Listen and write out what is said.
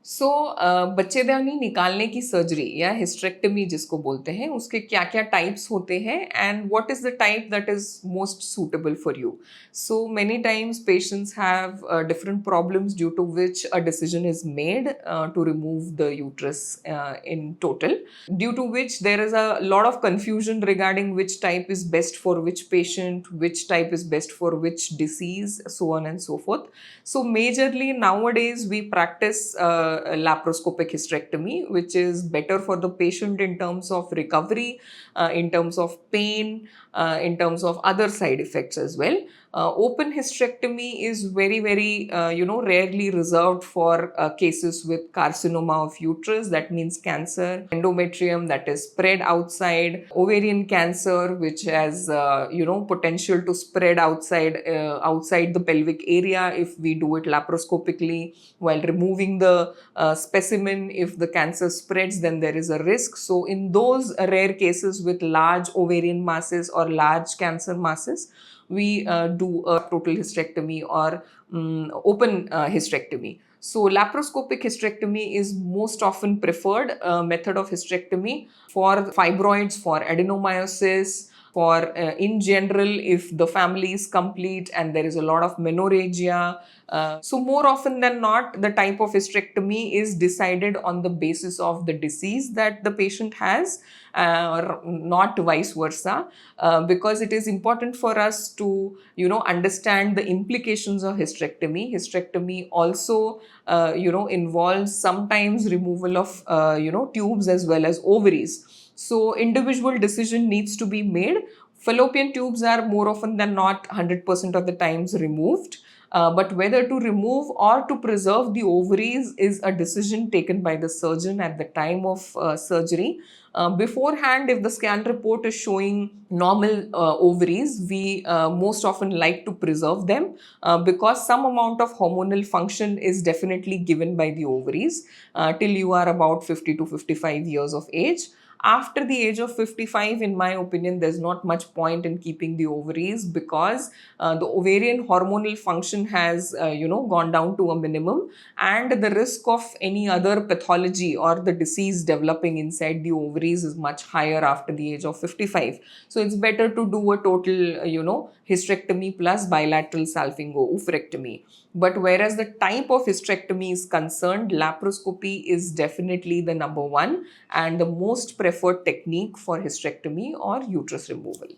सो बच्चेदानी निकालने की सर्जरी या हिस्टेरेक्टमी जिसको बोलते हैं, उसके क्या क्या टाइप्स होते हैं and what is the type that is most suitable for you. So many times patients have different problems due to which a decision is made to remove the uterus in total, due to which there is a lot of confusion regarding which type is best for which patient, which type is best for which disease, so on and so forth. So majorly nowadays we practice laparoscopic hysterectomy, which is better for the patient in terms of recovery, in terms of pain, in terms of other side effects as well. Open hysterectomy is very rarely reserved for cases with carcinoma of uterus, that means cancer, endometrium that is spread outside, ovarian cancer which has potential to spread outside the pelvic area if we do it laparoscopically while removing the specimen. If the cancer spreads, then there is a risk. So in those rare cases with large ovarian masses or large cancer masses, we do a total hysterectomy or open hysterectomy. So laparoscopic hysterectomy is most often preferred method of hysterectomy for fibroids, for adenomyosis, for in general if the family is complete and there is a lot of menorrhagia. So more often than not, the type of hysterectomy is decided on the basis of the disease that the patient has, or not vice versa, because it is important for us to understand the implications of hysterectomy. Hysterectomy also involves sometimes removal of tubes as well as ovaries. So individual decision needs to be made. Fallopian tubes are more often than not 100% of the times removed. But whether to remove or to preserve the ovaries is a decision taken by the surgeon at the time of surgery. Beforehand, if the scan report is showing normal ovaries, we most often like to preserve them because some amount of hormonal function is definitely given by the ovaries till you are about 50 to 55 years of age. After the age of 55, in my opinion, there's not much point in keeping the ovaries because the ovarian hormonal function has, gone down to a minimum, and the risk of any other pathology or the disease developing inside the ovaries is much higher after the age of 55. So it's better to do a total, hysterectomy plus bilateral salpingo-oophorectomy. But whereas the type of hysterectomy is concerned, laparoscopy is definitely the number one and the most preferred technique for hysterectomy or uterus removal.